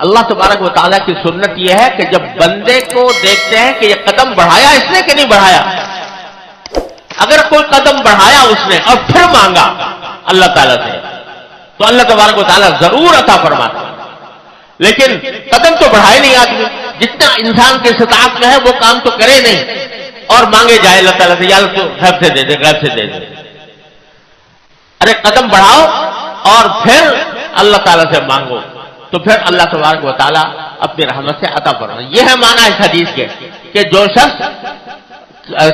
اللہ تبارک و تعالیٰ کی سنت یہ ہے کہ جب بندے کو دیکھتے ہیں کہ یہ قدم بڑھایا اس نے کہ نہیں بڑھایا، اگر کوئی قدم بڑھایا اس نے اور پھر مانگا اللہ تعالیٰ سے تو اللہ تبارک و تعالیٰ ضرور عطا فرماتا ہے. لیکن قدم تو بڑھائے نہیں آدمی، جتنا انسان کے استطاعت میں ہے وہ کام تو کرے نہیں اور مانگے جائے اللہ تعالیٰ سے، یا اللہ تو غیب سے دے دے، غیب سے دے دے. ارے قدم بڑھاؤ اور پھر اللہ تعالیٰ سے مانگو تو پھر اللہ تبارک و تعالیٰ اپنی رحمت سے عطا فرمائے. یہ ہے معنی اس حدیث کے کہ جو شخص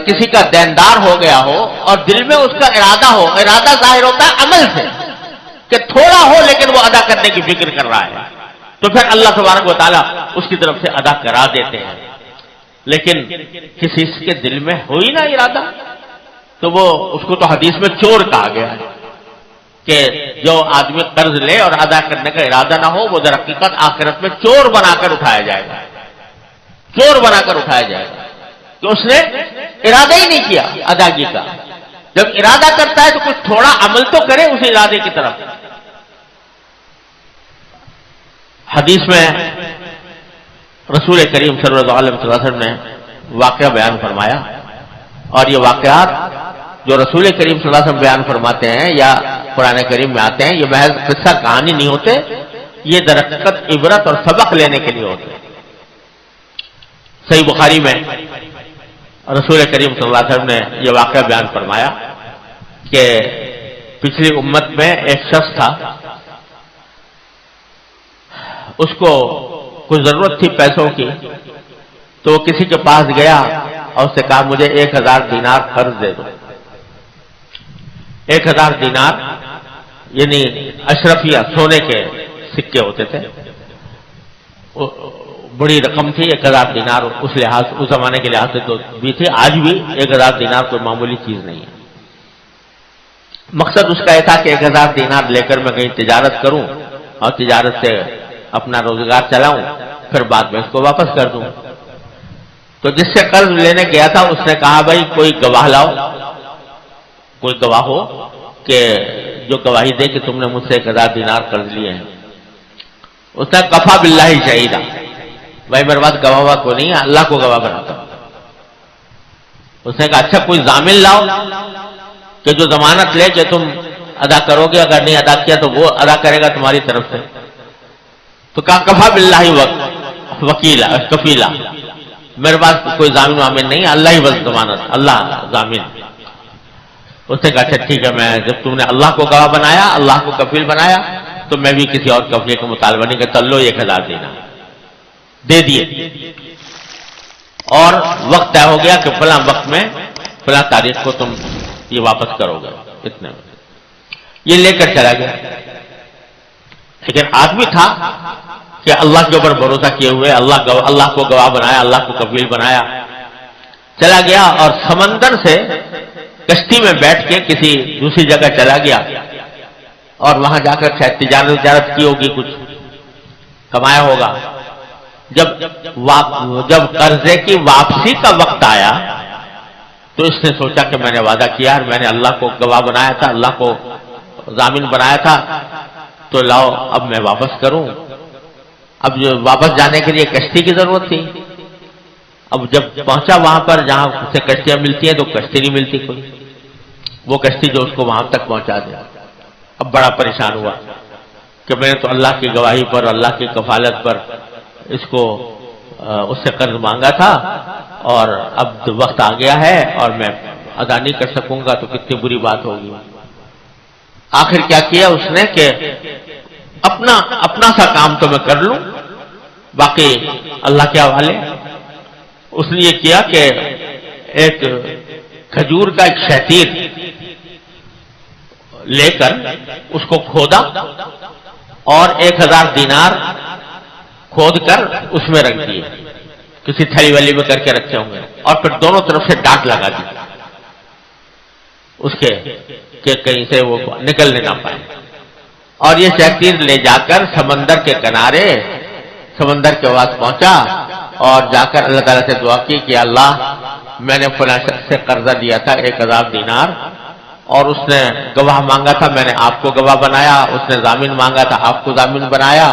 کسی کا دیندار ہو گیا ہو اور دل میں اس کا ارادہ ہو، ارادہ ظاہر ہوتا ہے عمل سے کہ تھوڑا ہو لیکن وہ ادا کرنے کی فکر کر رہا ہے، تو پھر اللہ تبارک و تعالیٰ اس کی طرف سے ادا کرا دیتے ہیں. لیکن کسی کے دل میں ہو ہی نہ ارادہ تو وہ اس کو تو حدیث میں چور کہا گیا ہے کہ جو آدمی قرض لے اور ادا کرنے کا ارادہ نہ ہو وہ در حقیقت آخرت میں چور بنا کر اٹھایا جائے گا، چور بنا کر اٹھایا جائے گا کہ اس نے ارادہ ہی نہیں کیا ادائیگی کا. جب ارادہ کرتا ہے تو کچھ تھوڑا عمل تو کرے اس ارادے کی طرف. حدیث میں رسول کریم صلی اللہ علیہ وسلم نے واقعہ بیان فرمایا، اور یہ واقعات جو رسول کریم صلی اللہ علیہ وسلم بیان فرماتے ہیں یا قرآن کریم میں آتے ہیں یہ محض قصہ کہانی نہیں ہوتے، یہ در حقیقت عبرت اور سبق لینے کے لیے ہوتے ہیں. صحیح بخاری میں رسول کریم صلی اللہ علیہ وسلم نے یہ واقعہ بیان فرمایا کہ پچھلی امت میں ایک شخص تھا، اس کو کوئی ضرورت تھی پیسوں کی، تو وہ کسی کے پاس گیا اور اس نے کہا مجھے 1000 دینار قرض دے دو. 1000 دینار یعنی اشرفیہ سونے کے سکے ہوتے تھے، بڑی رقم تھی. 1000 دینار اس لحاظ اس زمانے کے لحاظ سے تو بھی تھی، آج بھی 1000 دینار کوئی معمولی چیز نہیں ہے. مقصد اس کا یہ تھا کہ 1000 دینار لے کر میں کہیں تجارت کروں اور تجارت سے اپنا روزگار چلاؤں، پھر بعد میں اس کو واپس کر دوں. تو جس سے قرض لینے گیا تھا اس نے کہا بھائی کوئی گواہ لاؤ، کوئی گواہ ہو کہ جو گواہی دے کہ تم نے مجھ سے 1000 دینار قرض لیے ہیں. اس نے کفا باللہ شہیدا، بھائی میرے پاس گواہ کو نہیں ہے، اللہ کو گواہ بناتا ہوں. اس نے کہا اچھا کوئی ضامن لاؤ کہ جو ضمانت لے کہ تم ادا کرو گے، اگر نہیں ادا کیا تو وہ ادا کرے گا تمہاری طرف سے. تو کہا کفا باللہ وکیلا کفیلا، میرے پاس کوئی ضامن وامن نہیں ہے، اللہ ہی بس ضمانت، اللہ ضامن. اس نے کہا اچھا ٹھیک ہے، میں جب تم نے اللہ کو گواہ بنایا، اللہ کو کفیل بنایا، تو میں بھی کسی اور کفیل کا مطالبہ نہیں کرتا. لو 1000 دینا دے دیے، اور وقت طے ہو گیا کہ فلاں وقت میں فلاں تاریخ کو تم یہ واپس کرو گے اتنے میں. یہ لے کر چلا گیا. لیکن آدمی تھا کہ اللہ کے اوپر بھروسہ کیے ہوئے اللہ کو گواہ بنایا، اللہ کو کفیل بنایا. چلا گیا اور سمندر سے کشتی میں بیٹھ کے کسی دوسری جگہ چلا گیا اور وہاں جا کر شاید تجارت کی ہوگی، کچھ کمایا ہوگا. جب قرضے کی واپسی کا وقت آیا تو اس نے سوچا کہ میں نے وعدہ کیا اور میں نے اللہ کو گواہ بنایا تھا، اللہ کو ضامن بنایا تھا، تو لاؤ اب میں واپس کروں. اب جو واپس جانے کے لیے کشتی کی ضرورت تھی. اب جب پہنچا وہاں پر جہاں سے کشتیاں ملتی ہیں تو کشتی نہیں ملتی کوئی، وہ کشتی جو اس کو وہاں تک پہنچا دے. اب بڑا پریشان ہوا کہ میں نے تو اللہ کی گواہی پر، اللہ کی کفالت پر اس سے قرض مانگا تھا، اور اب وقت آ گیا ہے اور میں ادا نہیں کر سکوں گا تو کتنی بری بات ہوگی. آخر کیا کیا اس نے کہ اپنا سا کام تو میں کر لوں، باقی اللہ کے حوالے. اس نے یہ کیا کہ ایک کھجور کا ایک شہتیر لے کر اس کو کھودا اور 1000 دینار کھود کر اس میں رکھ دیے، کسی تھیلی والی میں کر کے رکھے ہوں گے، اور پھر دونوں طرف سے ڈانٹ لگا دی اس کے کہ کہیں سے وہ نکلنے نہ پائے. اور یہ شہتیر لے جا کر سمندر کے کنارے سمندر کے پاس پہنچا اور جا کر اللہ تعالیٰ سے دعا کی کہ اللہ میں نے فلاں شخص سے قرضہ دیا تھا 1000 دینار، اور اس نے گواہ مانگا تھا، میں نے آپ کو گواہ بنایا، اس نے ضامن مانگا تھا، آپ کو ضامن بنایا،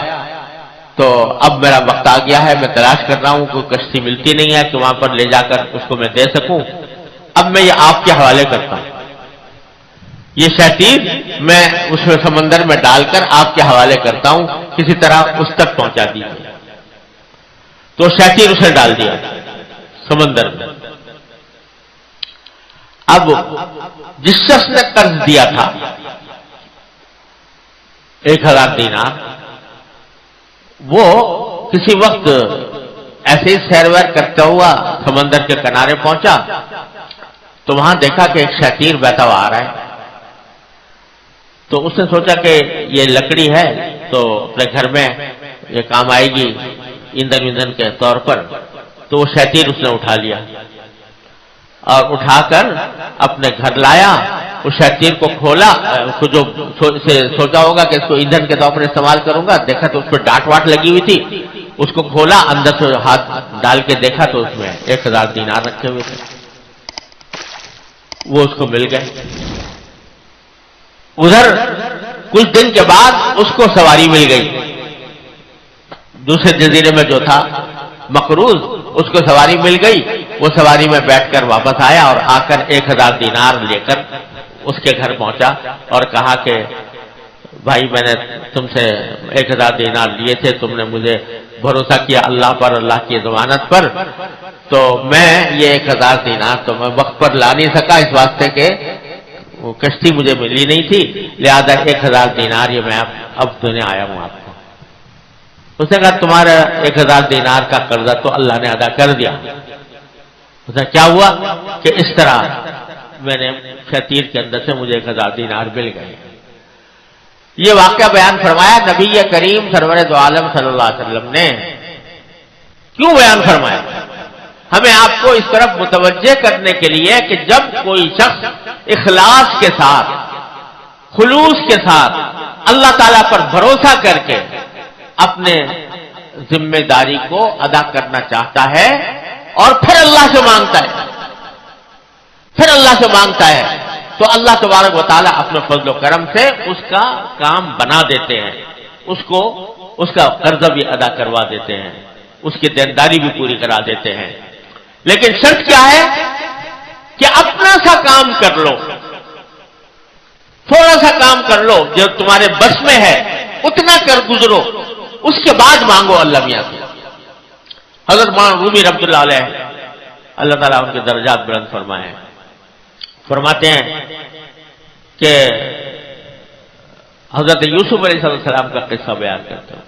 تو اب میرا وقت آ گیا ہے، میں تلاش کر رہا ہوں، کوئی کشتی ملتی نہیں ہے کہ وہاں پر لے جا کر اس کو میں دے سکوں، اب میں یہ آپ کے حوالے کرتا ہوں، یہ شتیر میں اس میں سمندر میں ڈال کر آپ کے حوالے کرتا ہوں، کسی طرح اس تک پہنچا دیجیے۔ تو شتیر اسے ڈال دیا سمندر میں۔ اب جس شخص نے قرض دیا تھا 1000 دینار، وہ کسی وقت ایسے ہی سیر ویر کرتا ہوا سمندر کے کنارے پہنچا تو وہاں دیکھا کہ ایک شتیر بہتا ہوا آ رہا ہے، تو اس نے سوچا کہ یہ لکڑی ہے تو اپنے گھر میں یہ کام آئے گی ایندھن کے طور پر، تو وہ شتیر اس نے اٹھا لیا اور اٹھا کر اپنے گھر لایا۔ اس شتیر کو کھولا، اس کو جو سوچا ہوگا کہ اس کو ایندھن کے طور پر استعمال کروں گا، دیکھا تو اس پہ ڈانٹ واٹ لگی ہوئی تھی، اس کو کھولا، اندر سے ہاتھ ڈال کے دیکھا تو اس میں 1000 دینار رکھے ہوئے تھے، وہ اس کو مل گئے۔ ادھر کچھ دن کے بعد اس کو سواری مل گئی، دوسرے جزیرے میں جو تھا مقروض، اس کو سواری مل گئی، وہ سواری میں بیٹھ کر واپس آیا اور آ کر 1000 دینار لے کر اس کے گھر پہنچا اور کہا کہ بھائی میں نے تم سے 1000 دینار لیے تھے، تم نے مجھے بھروسہ کیا اللہ پر، اللہ کی ضمانت پر، تو میں یہ 1000 دینار تو میں وقت پر لا نہیں سکا اس واسطے کہ وہ کشتی مجھے ملی نہیں تھی، لہذا 1000 دینار یہ میں اب دینے آیا ہوں آپ کو۔ اس نے کہا تمہارا 1000 دینار کا قرضہ تو اللہ نے ادا کر دیا۔ اس نے کیا ہوا کہ اس طرح میں نے شتیر کے اندر سے مجھے 1000 دینار مل گئے۔ یہ واقعہ بیان فرمایا نبی کریم سرور دو عالم صلی اللہ علیہ وسلم نے۔ کیوں بیان فرمایا؟ ہمیں آپ کو اس طرف متوجہ کرنے کے لیے کہ جب کوئی شخص اخلاص کے ساتھ، خلوص کے ساتھ اللہ تعالیٰ پر بھروسہ کر کے اپنے ذمہ داری کو ادا کرنا چاہتا ہے اور پھر اللہ سے مانگتا ہے، تو اللہ تبارک و تعالیٰ اپنے فضل و کرم سے اس کا کام بنا دیتے ہیں، اس کا قرضہ بھی ادا کروا دیتے ہیں، اس کی دینداری بھی پوری کرا دیتے ہیں۔ لیکن شرط کیا ہے کہ اپنا سا کام کر لو، تھوڑا سا کام کر لو جو تمہارے بس میں ہے، اتنا کر گزرو، اس کے بعد مانگو اللہ میاں سے۔ حضرت مولانا رومی رحمۃ اللہ علیہ، اللہ تعالیٰ ان کے درجات بلند فرمائے، فرماتے ہیں کہ حضرت یوسف علیہ السلام کا قصہ بیان کرتے ہیں۔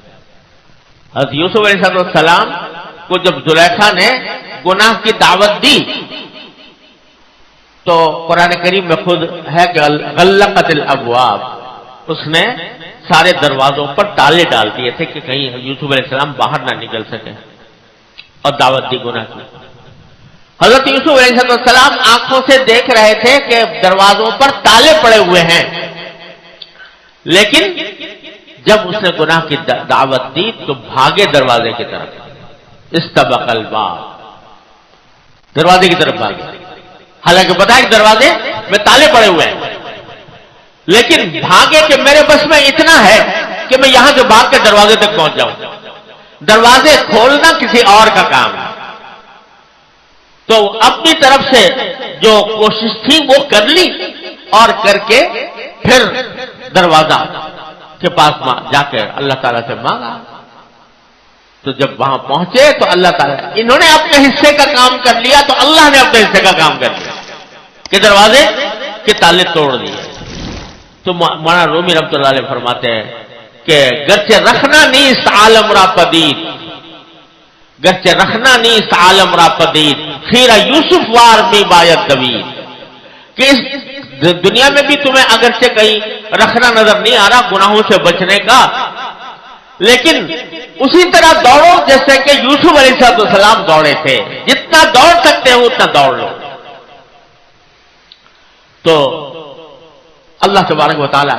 حضرت یوسف علیہ السلام کو جب زلیخا نے گناہ کی دعوت دی تو قرآن کریم میں خود ہے کہ غلقت الابواب، اس نے سارے دروازوں پر تالے ڈال دیے تھے کہ کہیں یوسف علیہ السلام باہر نہ نکل سکے، اور دعوت دی گناہ کی۔ حضرت یوسف علیہ السلام آنکھوں سے دیکھ رہے تھے کہ دروازوں پر تالے پڑے ہوئے ہیں، لیکن جب اس نے گناہ کی دعوت دی تو بھاگے دروازے کی طرف، استبق الباب، دروازے کی طرف بھاگے، حالانکہ پتا ہے کہ دروازے میں تالے پڑے ہوئے ہیں، لیکن بھاگے کہ میرے بس میں اتنا ہے کہ میں یہاں سے بھاگ کے دروازے تک پہنچ جاؤں۔ دروازے کھولنا کسی اور کا کام ہے، تو اپنی طرف سے جو کوشش تھی وہ کر لی، اور کر کے پھر دروازہ کے پاس جا کے اللہ تعالیٰ سے مانگا۔ تو جب وہاں پہنچے تو اللہ تعالیٰ، انہوں نے اپنے حصے کا کام کر لیا تو اللہ نے اپنے حصے کا کام کر لیا کہ دروازے کے تالے توڑ دیے۔ تو مولانا رومی رحمۃ اللہ علیہ فرماتے ہیں کہ گرچہ رکھنا نیست عالم را پدید، گرچہ رکھنا نیست عالم را پدید، خیرہ یوسف وار می باید دوید، کہ اس دنیا میں بھی تمہیں اگرچہ کہیں رکھنا نظر نہیں آ رہا گناہوں سے بچنے کا، لیکن اسی طرح دوڑو جیسے کہ یوسف علیہ السلام دوڑے تھے، جتنا دوڑ سکتے ہو اتنا دوڑ لو۔ تو اللہ تبارک و تعالیٰ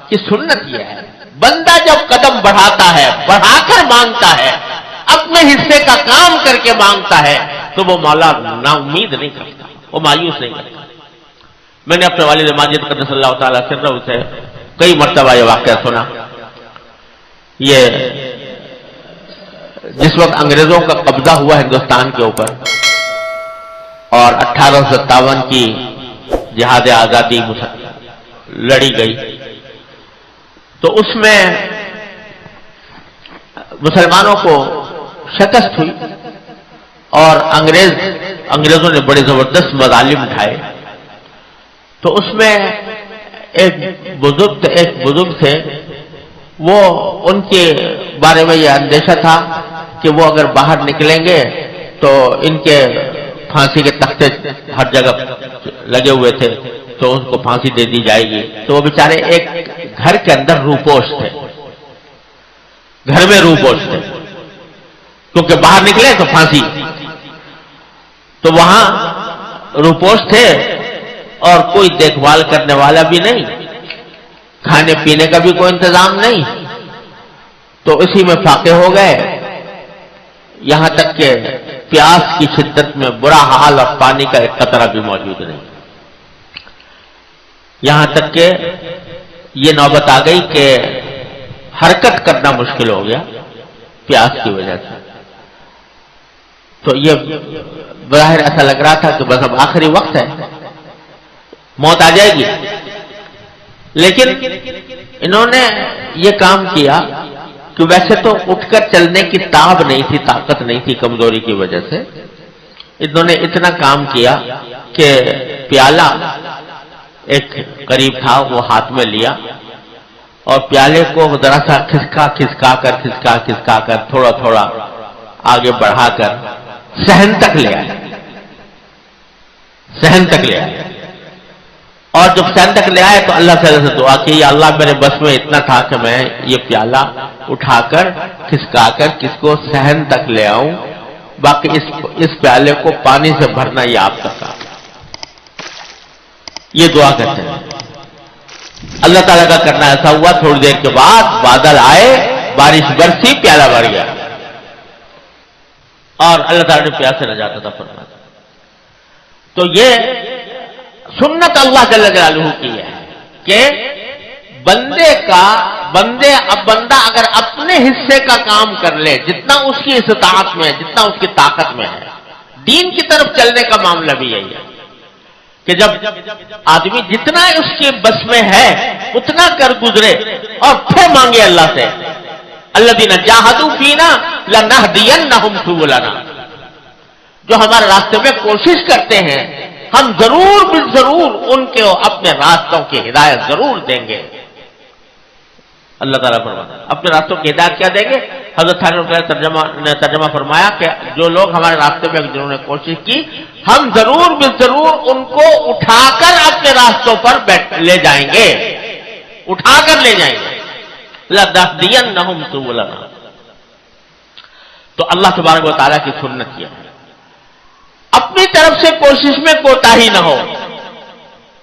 کی سنت یہ ہے، بندہ جب قدم بڑھاتا ہے، بڑھا کر مانگتا ہے، اپنے حصے کا کام کر کے مانگتا ہے، تو وہ مولا نا امید نہیں کرتا، وہ مایوس نہیں کرتا۔ میں نے اپنے والد ماجد قدس اللہ تعالیٰ سرہ سے کئی مرتبہ یہ واقعہ سنا۔ یہ جس وقت انگریزوں کا قبضہ ہوا ہندوستان کے اوپر اور 1857 کی جہاد آزادی لڑی گئی، تو اس میں مسلمانوں کو شکست ہوئی اور انگریزوں نے بڑے زبردست مظالم اٹھائے. تو اس میں ایک بزرگ تھے، وہ ان کے بارے میں یہ اندیشہ تھا کہ وہ اگر باہر نکلیں گے تو ان کے پھانسی کے تختے ہر جگہ لگے ہوئے تھے، تو ان کو پھانسی دے دی جائے گی. تو وہ بیچارے ایک گھر کے اندر روپوش تھے، گھر میں روپوش تھے، کیونکہ باہر نکلے تو پھانسی. تو وہاں روپوش تھے اور کوئی دیکھ بھال کرنے والا بھی نہیں، کھانے پینے کا بھی کوئی انتظام نہیں. تو اسی میں فاقے ہو گئے، یہاں تک کہ پیاس کی شدت میں برا حال اور پانی کا ایک قطرہ بھی موجود نہیں. یہاں تک کہ یہ نوبت آ گئی کہ حرکت کرنا مشکل ہو گیا پیاس کی وجہ سے. تو یہ بظاہر ایسا لگ رہا تھا کہ بس اب آخری وقت ہے، موت آ جائے گی. لیکن انہوں نے یہ کام کیا کہ ویسے تو اٹھ کر چلنے کی تاب نہیں تھی، طاقت نہیں تھی کمزوری کی وجہ سے. انہوں نے اتنا کام کیا کہ پیالہ ایک قریب تھا وہ ہاتھ میں لیا اور پیالے کو ذرا سا کھسکا کر تھوڑا تھوڑا آگے بڑھا کر صحن تک لے آئے. اور جب صحن تک لے آئے تو اللہ تعالیٰ سے دعا کی، یا اللہ میرے بس میں اتنا تھا کہ میں یہ پیالہ اٹھا کر کھسکا کر کس کو صحن تک لے آؤں، باقی اس پیالے کو پانی سے بھرنا یہ آپ کا کام. یہ دعا کرتے ہیں. اللہ تعالیٰ کا کرنا ایسا ہوا، تھوڑی دیر کے بعد بادل آئے، بارش برسی، پیالہ بھر گیا اور اللہ تعالیٰ نے پیاس سے نجات عطا فرمایا. تو یہ سنت اللہ جل جلالہ کی ہے کہ بندہ اگر اپنے حصے کا کام کر لے، جتنا اس کی استطاعت میں، جتنا اس کی طاقت میں ہے. دین کی طرف چلنے کا معاملہ بھی یہی ہے کہ جب آدمی جتنا اس کے بس میں ہے اتنا کر گزرے اور پھر مانگے اللہ سے. الذین جاہدوا فینا لنہدینہم سبلنا، جو ہمارے راستے میں کوشش کرتے ہیں ہم ضرور ان کے اپنے راستوں کی ہدایت ضرور دیں گے. اللہ تعالیٰ فرماتا ہے اپنے راستوں کی ہدایت کیا دیں گے. حضرت نے ترجمہ فرمایا کہ جو لوگ ہمارے راستے میں جنہوں نے کوشش کی، ہم ضرور ان کو اٹھا کر اپنے راستوں پر لے جائیں گے، اٹھا کر لے جائیں گے. لَنَهْدِيَنَّهُمْ سُبُلَنَا. تو اللہ تبارک و تعالیٰ کی سنت یہ ہے، اپنی طرف سے کوشش میں کوتاہی نہ ہو،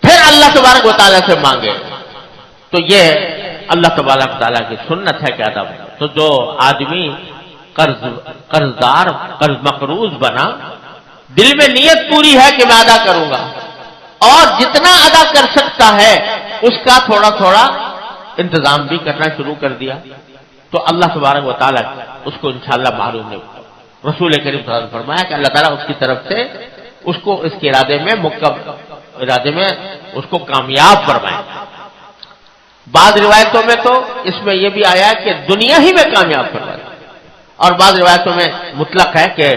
پھر اللہ تبارک و تعالیٰ سے مانگے. تو یہ اللہ تبارک و تعالیٰ کی سنت ہے کہ ادب. تو جو آدمی قرض مقروض بنا، دل میں نیت پوری ہے کہ میں ادا کروں گا اور جتنا ادا کر سکتا ہے اس کا تھوڑا تھوڑا انتظام بھی کرنا شروع کر دیا، تو اللہ تبارک و تعالیٰ اس کو انشاءاللہ معلوم نہیں. رسول کریم صلی اللہ علیہ وسلم فرمایا کہ اللہ تعالیٰ اس کی طرف سے اس کو اس کے ارادے میں اس کو کامیاب فرمائے. بعض روایتوں میں تو اس میں یہ بھی آیا ہے کہ دنیا ہی میں کامیاب فرمائے، اور بعض روایتوں میں مطلق ہے کہ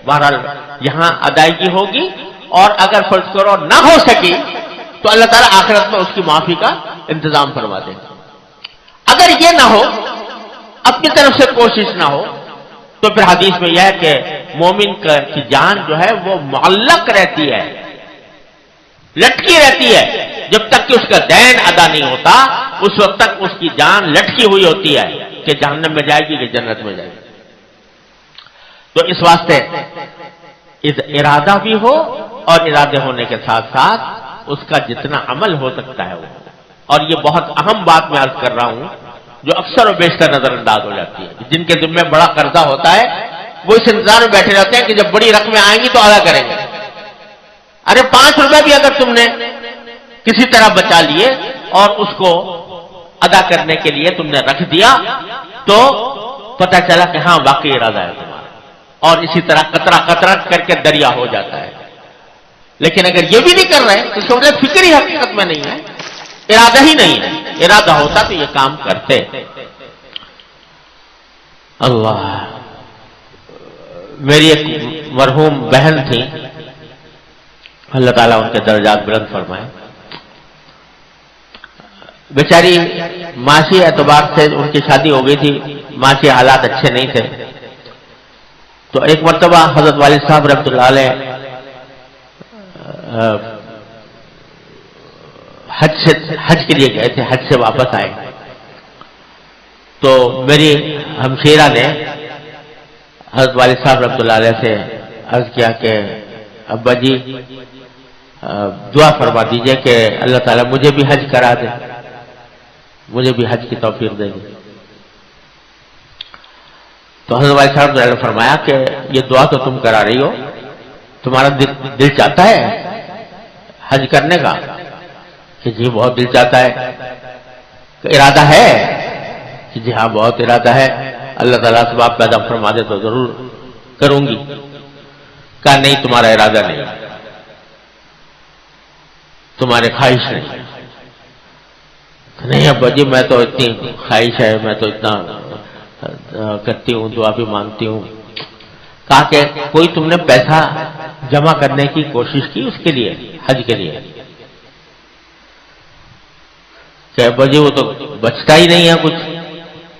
بہرحال یہاں ادائیگی ہوگی، اور اگر فرض کرو نہ ہو سکی تو اللہ تعالیٰ آخرت میں اس کی معافی کا انتظام فرما دیں گے. اگر یہ نہ ہو، اپنی طرف سے کوشش نہ ہو، تو پھر حدیث میں یہ ہے کہ مومن کی جان جو ہے وہ معلق رہتی ہے، لٹکی رہتی ہے، جب تک کہ اس کا دین ادا نہیں ہوتا اس وقت تک اس کی جان لٹکی ہوئی ہوتی ہے کہ جہنم میں جائے گی کہ جنت میں جائے گی. تو اس واسطے ارادہ بھی ہو، اور ارادے ہونے کے ساتھ ساتھ اس کا جتنا عمل ہو سکتا ہے وہ. اور یہ بہت اہم بات میں عرض کر رہا ہوں جو اکثر و بیشتر نظر انداز ہو جاتی ہے. جن کے ذمہ بڑا قرضہ ہوتا ہے وہ اس انتظار میں بیٹھے رہتے ہیں کہ جب بڑی رقمیں آئیں گی تو ادا کریں گے. ارے 5 روپے بھی اگر تم نے کسی طرح بچا لیے اور اس کو ادا کرنے کے لیے تم نے رکھ دیا تو پتہ چلا کہ ہاں واقعی ارادہ ہے تمہارا، اور اسی طرح قطرہ قطرہ کر کے دریا ہو جاتا ہے. لیکن اگر یہ بھی نہیں کر رہے تو سمجھے فکر ہی حقیقت میں نہیں ہے، ارادہ ہی نہیں ہے. ارادہ ہوتا تو یہ کام کرتے. اللہ، میری ایک مرحوم بہن تھی، اللہ تعالیٰ ان کے درجات بلند فرمائے. بیچاری معاشی اعتبار سے ان کی شادی ہو گئی تھی، معاشی حالات اچھے نہیں تھے. تو ایک مرتبہ حضرت والد صاحب رحمۃ اللہ علیہ حج کے لیے گئے تھے، حج سے واپس آئے. تو میری ہمشیرہ نے حضرت والد صاحب رحمۃ اللہ علیہ سے عرض کیا کہ ابا جی دعا فرما دیجئے کہ اللہ تعالیٰ مجھے بھی حج کرا دے، مجھے بھی حج کی توفیق دے دے. تو حضرت والد صاحب نے فرمایا کہ یہ دعا تو تم کرا رہی ہو، تمہارا دل چاہتا ہے حج کرنے کا؟ کہ جی بہت دل چاہتا ہے. کہ ارادہ ہے؟ کہ جی ہاں بہت ارادہ ہے، اللہ تعالیٰ اسباب پیدا فرما دے تو ضرور کروں گی. کہا نہیں، تمہارا ارادہ نہیں، تمہارے خواہش نہیں. نہیں ابا جی میں تو اتنی خواہش ہے، میں تو اتنا کرتی ہوں، دعا بھی مانگتی ہوں. کہا کہ کوئی تم نے پیسہ جمع کرنے کی کوشش کی اس کے لیے، حج کے لیے؟ کہ ابا جی وہ تو بچتا ہی نہیں ہے کچھ،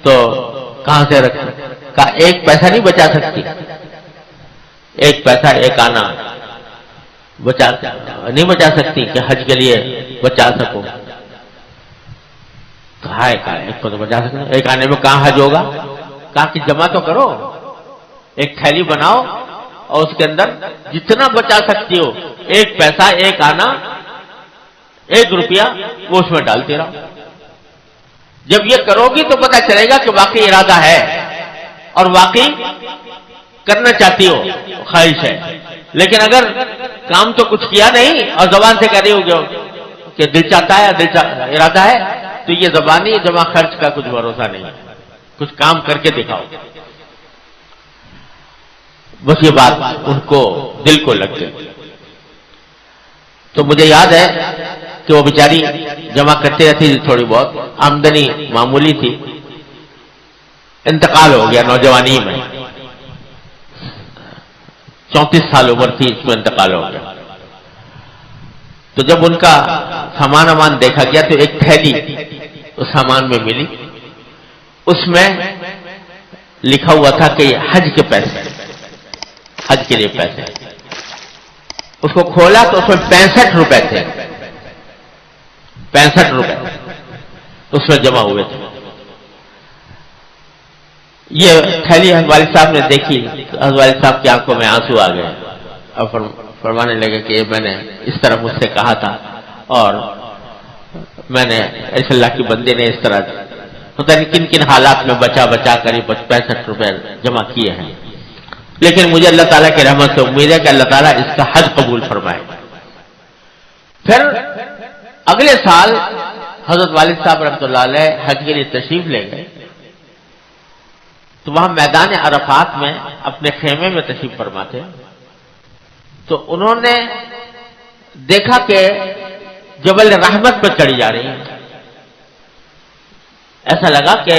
تو کہاں سے رکھ؟ کہا ایک پیسہ نہیں بچا سکتی، ایک پیسہ ایک آنا نہیں بچا سکتی کہ حج کے لیے بچا سکو. کہا ایک کو تو بچا سکتے، ایک آنے میں کہاں حج ہوگا؟ کہا کہ جمع تو کرو، ایک تھیلی بناؤ اور اس کے اندر جتنا بچا سکتی ہو، ایک پیسہ ایک آنا ایک روپیہ وہ اس میں ڈالتے رہو. جب یہ کرو گی تو پتہ چلے گا کہ واقعی ارادہ ہے اور واقعی کرنا چاہتی ہو، خواہش ہے. لیکن اگر کام تو کچھ کیا نہیں اور زبان سے کہہ رہی ہو کہ دل چاہتا ہے، ارادہ ہے، تو یہ زبانی جمع خرچ کا کچھ بھروسہ نہیں ہے. کچھ کام کر کے دکھاؤ. بس یہ بات ان کو دل کو لگ گئی. تو مجھے یاد ہے کہ وہ بیچاری جمع کرتے رہتی تھی، تھوڑی بہت آمدنی معمولی تھی. انتقال ہو گیا نوجوانی میں، 34 سال عمر تھی اس میں انتقال ہو گیا. تو جب ان کا سامان دیکھا گیا تو ایک تھیلی اس سامان میں ملی، اس میں لکھا ہوا تھا کہ یہ حج کے پیسے، حج کے لیے پیسے. اس کو کھولا تو اس میں 65 روپے تھے، 65 روپے اس میں جمع ہوئے تھے. یہ تھیلی والد صاحب نے دیکھی، والد صاحب کی آنکھوں میں آنسو آ گئے اور فرمانے لگے کہ یہ میں نے اس طرح مجھ سے کہا تھا اور میں نے ایسے اللہ کی بندے نے اس طرح پتہ نہیں کن کن حالات میں بچا بچا کر 65 روپے جمع کیے ہیں. لیکن مجھے اللہ تعالیٰ کی رحمت سے امید ہے کہ اللہ تعالیٰ اس کا حج قبول فرمائے. پھر اگلے سال حضرت والد صاحب رحمۃ اللہ علیہ حج کے لیے تشریف لے گئے. تو وہاں میدان عرفات میں اپنے خیمے میں تشریف فرما تھے. تو انہوں نے دیکھا کہ جبل رحمت پر چڑھی جا رہی ہیں. ایسا لگا کہ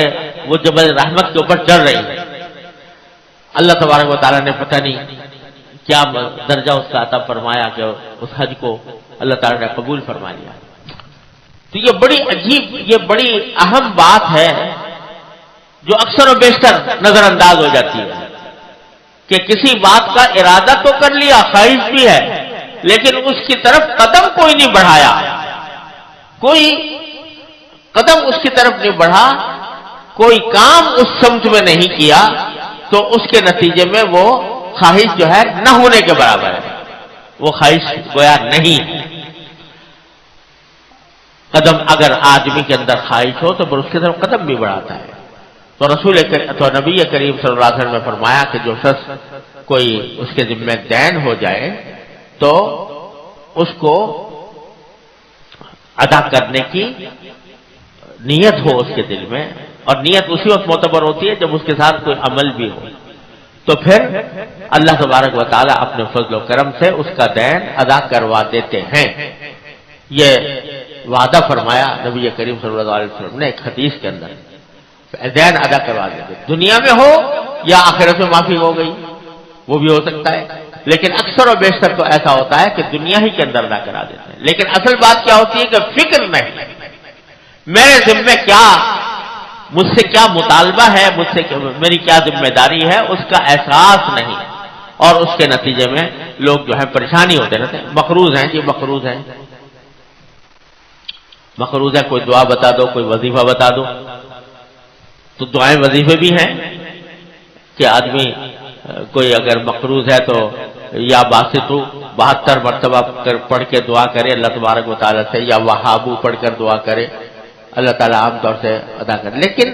وہ جبل رحمت کے اوپر چڑھ رہی ہیں. اللہ تبارک و تعالیٰ نے پتہ نہیں کیا درجہ اس کا عطا فرمایا کہ اس حج کو اللہ تعالیٰ نے قبول فرما لیا. تو یہ بڑی عجیب، یہ بڑی اہم بات ہے جو اکثر و بیشتر نظر انداز ہو جاتی ہے کہ کسی بات کا ارادہ تو کر لیا، خواہش بھی ہے، لیکن اس کی طرف قدم کوئی نہیں بڑھایا، کوئی قدم اس کی طرف نہیں بڑھا، کوئی کام اس سمت میں نہیں کیا، تو اس کے نتیجے میں وہ خواہش جو ہے نہ ہونے کے برابر ہے. وہ خواہش گویا نہیں ہے. قدم اگر آدمی کے اندر خواہش ہو تو پھر اس کی طرف قدم بھی بڑھاتا ہے. تو نبی کریم صلی اللہ علیہ وسلم نے فرمایا کہ جو شخص کوئی اس کے ذمہ دین ہو جائے تو اس کو ادا کرنے کی نیت ہو اس کے دل میں اور نیت اسی وقت معتبر ہوتی ہے جب اس کے ساتھ کوئی عمل بھی ہو، تو پھر اللہ تبارک و تعالیٰ اپنے فضل و کرم سے اس کا دین ادا کروا دیتے ہیں۔ یہ وعدہ فرمایا نبی کریم صلی اللہ علیہ وسلم نے ایک حدیث کے اندر، دین ادا کروا دیتے، دنیا میں ہو یا آخرت میں معافی ہو گئی وہ بھی ہو سکتا ہے، لیکن اکثر و بیشتر تو ایسا ہوتا ہے کہ دنیا ہی کے اندر ادا کرا دیتے ہیں۔ لیکن اصل بات کیا ہوتی ہے کہ فکر نہیں، میرے ذمے کیا، مجھ سے کیا مطالبہ ہے، مجھ سے میری کیا ذمہ داری ہے، اس کا احساس نہیں، اور اس کے نتیجے میں لوگ جو ہے پریشانی ہوتے رہتے ہیں، مقروض ہیں جی، مقروض ہیں، مقروض ہے، کوئی دعا بتا دو، کوئی وظیفہ بتا دو، تو دعائیں وظیفے بھی ہیں کہ آدمی کوئی اگر مقروض ہے تو یا باسطو 72 مرتبہ پڑھ کے دعا کرے اللہ تبارک و تعالیٰ سے، یا وہابو پڑھ کر دعا کرے، اللہ تعالیٰ عام طور سے ادا کرے۔ لیکن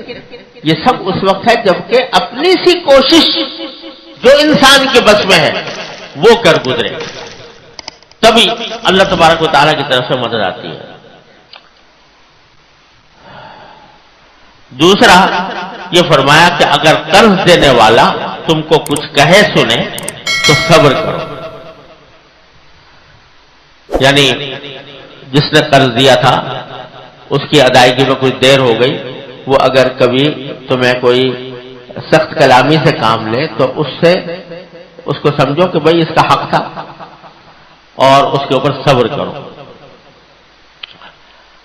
یہ سب اس وقت ہے جبکہ اپنی سی کوشش جو انسان کے بس میں ہے وہ کر گزرے، تبھی اللہ تبارک و تعالیٰ کی طرف سے مدد آتی ہے۔ دوسرا یہ فرمایا کہ اگر قرض دینے والا تم کو کچھ کہے سنے تو صبر کرو، یعنی جس نے قرض دیا تھا اس کی ادائیگی میں کچھ دیر ہو گئی، وہ اگر کبھی تمہیں کوئی سخت کلامی سے کام لے تو اس کو سمجھو کہ بھئی اس کا حق تھا اور اس کے اوپر صبر کرو۔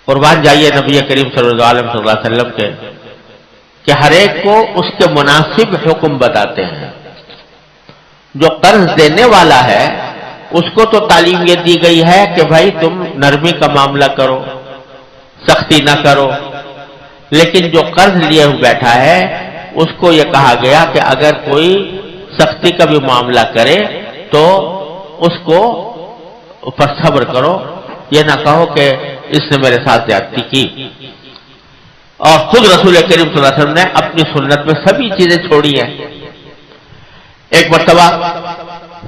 قربان جائیے نبی کریم صلی اللہ علیہ وسلم کے کہ ہر ایک کو اس کے مناسب حکم بتاتے ہیں۔ جو قرض دینے والا ہے اس کو تو تعلیم یہ دی گئی ہے کہ بھائی تم نرمی کا معاملہ کرو، سختی نہ کرو، لیکن جو قرض لیے ہوئے بیٹھا ہے اس کو یہ کہا گیا کہ اگر کوئی سختی کا بھی معاملہ کرے تو اس کو اوپر صبر کرو، یہ نہ کہو کہ اس نے میرے ساتھ زیادتی کی۔ اور خود رسول کریم صلی اللہ علیہ وسلم نے اپنی سنت میں سبھی چیزیں چھوڑی ہیں۔ ایک مرتبہ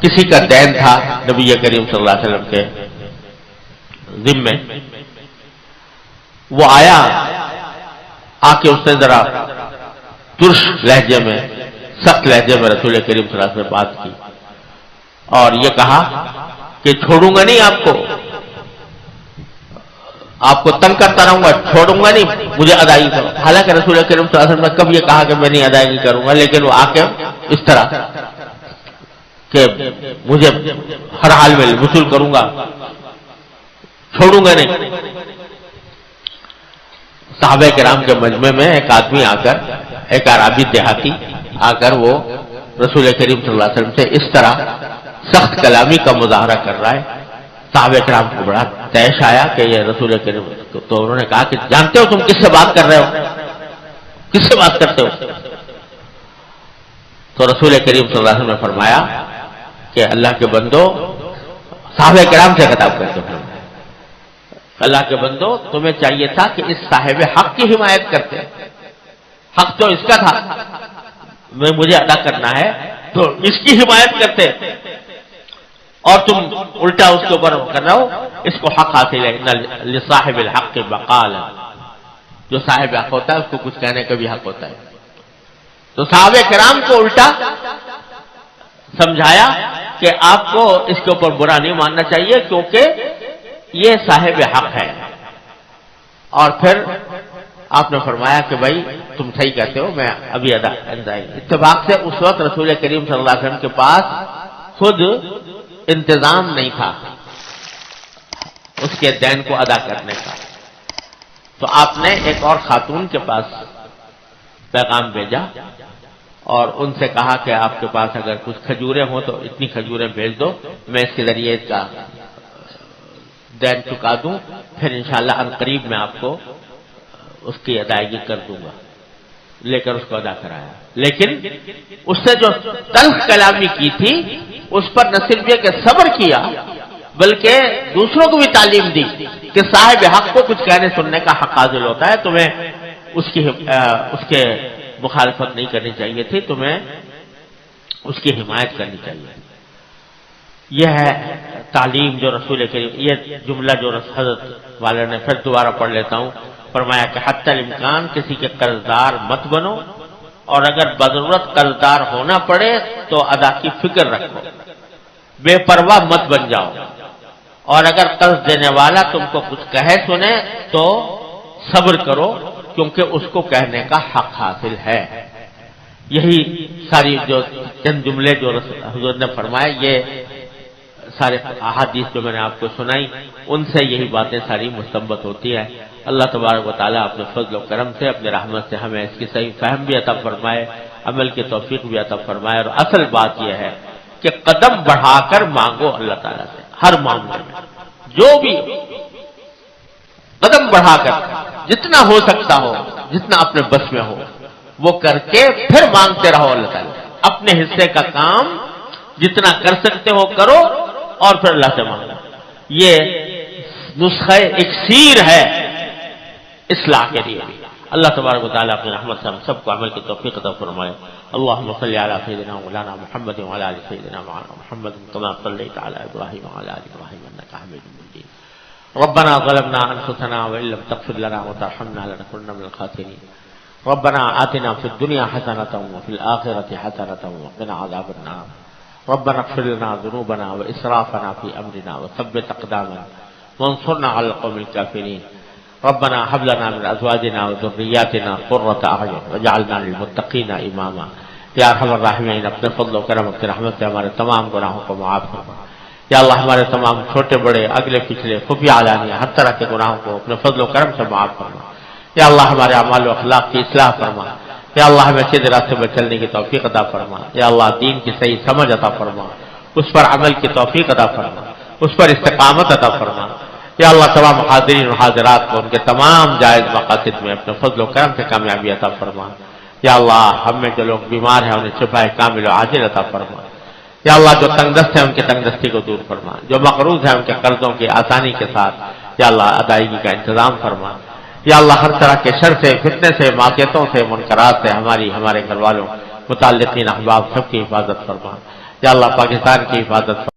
کسی کا دین تھا نبی کریم صلی اللہ علیہ وسلم کے ذمے، وہ آیا، آ کے اس نے ذرا ترش لہجے میں، سخت لہجے میں رسول کریم صلی اللہ علیہ وسلم سے بات کی اور یہ کہا کہ چھوڑوں گا نہیں آپ کو تنگ کرتا رہوں گا، چھوڑوں گا نہیں، مجھے ادائیگی کرو۔ حالانکہ رسول کریم صلی اللہ علیہ وسلم نے کب یہ کہا کہ میں نہیں ادائیگی کروں گا، لیکن وہ آ کے اس طرح کہ مجھے ہر حال میں وصول کروں گا، چھوڑوں گا نہیں۔ صحابہ کرام کے مجمع میں ایک آدمی آ کر، ایک عربی دیہاتی آ کر وہ رسول کریم صلی اللہ علیہ وسلم سے اس طرح سخت کلامی کا مظاہرہ کر رہا ہے۔ صحابہ کرام کو بڑا تیش آیا کہ یہ رسول کریم، تو انہوں نے کہا کہ جانتے ہو تم کس سے بات کر رہے ہو، کس سے بات کرتے ہو؟ تو رسول کریم صلی اللہ علیہ وسلم نے فرمایا کہ اللہ کے بندو، صحابہ کرام سے خطاب کرتے ہو، اللہ کے بندو تمہیں چاہیے تھا کہ اس صاحب حق کی حمایت کرتے، حق تو اس کا تھا، مجھے ادا کرنا ہے تو اس کی حمایت کرتے، اور تم الٹا اس کے اوپر کر رہے ہو، اس کو حق حاصل ہے، لصاحب الحق مقال، جو صاحب حق ہوتا ہے اس کو کچھ کہنے کا بھی حق ہوتا ہے۔ تو صحابہ کرام کو الٹا سمجھایا کہ آپ کو اس کے اوپر برا نہیں ماننا چاہیے کیونکہ یہ صاحب حق ہے، اور پھر آپ نے فرمایا کہ بھائی تم صحیح کہتے ہو، میں ابھی اتفاق سے اس وقت رسول کریم صلی اللہ علیہ وسلم کے پاس خود انتظام نہیں تھا اس کے دین کو ادا کرنے کا، تو آپ نے ایک اور خاتون کے پاس پیغام بھیجا اور ان سے کہا کہ آپ کے پاس اگر کچھ کھجوریں ہوں تو اتنی کھجوریں بھیج دو، میں اس کے ذریعے کا دین چکا دوں، پھر انشاءاللہ عنقریب میں آپ کو اس کی ادائیگی کر دوں گا۔ لے کر اس کو ادا کرایا، لیکن اس سے جو تلخ کلامی کی تھی اس پر نہ صرف یہ کہ صبر کیا بلکہ دوسروں کو بھی تعلیم دی کہ صاحب حق کو کچھ کہنے سننے کا حق حاصل ہوتا ہے، تمہیں اس کے مخالفت نہیں کرنی چاہیے تھی، تمہیں اس کی حمایت کرنی چاہیے۔ یہ ہے تعلیم جو رسول کریم، یہ جملہ جو حضرت والے نے پھر دوبارہ پڑھ لیتا ہوں فرمایا کہ حتی الامکان کسی کے قرضدار مت بنو، اور اگر بضرورت قرضدار ہونا پڑے تو ادا کی فکر رکھو، بے پرواہ مت بن جاؤ، اور اگر قرض دینے والا تم کو کچھ کہے سنے تو صبر کرو، کیونکہ اس کو کہنے کا حق حاصل ہے۔ یہی ساری جو چند جملے جو حضور نے فرمائے، یہ سارے احادیث جو میں نے آپ کو سنائی ان سے یہی باتیں ساری مستنبط ہوتی ہیں۔ اللہ تبارک و تعالیٰ اپنے فضل و کرم سے، اپنے رحمت سے ہمیں اس کی صحیح فہم بھی عطا فرمائے، عمل کی توفیق بھی عطا فرمائے، اور اصل بات یہ ہے کہ قدم بڑھا کر مانگو اللہ تعالیٰ سے ہر معاملے میں، جو بھی قدم بڑھا کر جتنا ہو سکتا ہو، جتنا اپنے بس میں ہو وہ کر کے پھر مانگتے رہو اللہ تعالیٰ، اپنے حصے کا کام جتنا کر سکتے ہو کرو اور پھر اللہ سے مانگو۔ یہ نسخہ اکسیر ہے اصلاح کے لیے بھی۔ اللہ تبارک و تعالیٰ اپنی رحمت سے ہم سب کو عمل کی توفیق عطا فرمائے۔ اللهم صل على سيدنا مولانا محمد وعلى ال سيدنا مولانا محمد كما صليت على ابراهيم وعلى ال ابراهيم انك حميد مجيد۔ ربنا ظلمنا انفسنا وان لم تغفر لنا وترحمنا لنكونن من الخاسرين۔ ربنا آتنا في الدنيا حسنة وفي الآخرة حسنة وقنا عذاب النار۔ ربنا اغفر لنا ذنوبنا وإسرافنا في أمرنا وثبت أقدامنا وانصرنا على القوم الكافرين۔ ربنا هب لنا من أزواجنا وذرياتنا قرة أعين واجعلنا للمتقين إماما۔ یا ارحم الراحمین، اپنے فضل و کرم، اپنی رحمت سے ہمارے تمام گناہوں کو معاف فرما۔ یا اللہ ہمارے تمام چھوٹے بڑے، اگلے پچھلے، خفیہ علانیہ، ہر طرح کے گناہوں کو اپنے فضل و کرم سے معاف فرما۔ یا اللہ ہمارے اعمال و اخلاق کی اصلاح فرما۔ یا اللہ ہمیں سیدھے راستے پر چلنے کی توفیق عطا فرما۔ یا اللہ دین کی صحیح سمجھ عطا فرما، اس پر عمل کی توفیق عطا فرما، اس پر استقامت عطا فرما۔ یا اللہ تمام حاضرین و حاضرات کو ان کے تمام جائز مقاصد میں اپنے فضل و کرم سے کامیابی عطا فرما۔ یا اللہ ہم میں جو لوگ بیمار ہیں انہیں شفائے کامل و عاجل عطا فرما۔ یا اللہ جو تنگ دست ہیں ان کی تنگ دستی کو دور فرما، جو مقروض ہیں ان کے قرضوں کی آسانی کے ساتھ یا اللہ ادائیگی کا انتظام فرما۔ یا اللہ ہر طرح کے شر سے، فتنے سے، معصیتوں سے، منکرات سے ہماری، ہمارے گھر والوں، متعلقین، احباب سب کی حفاظت فرما۔ یا اللہ پاکستان کی حفاظت فرما۔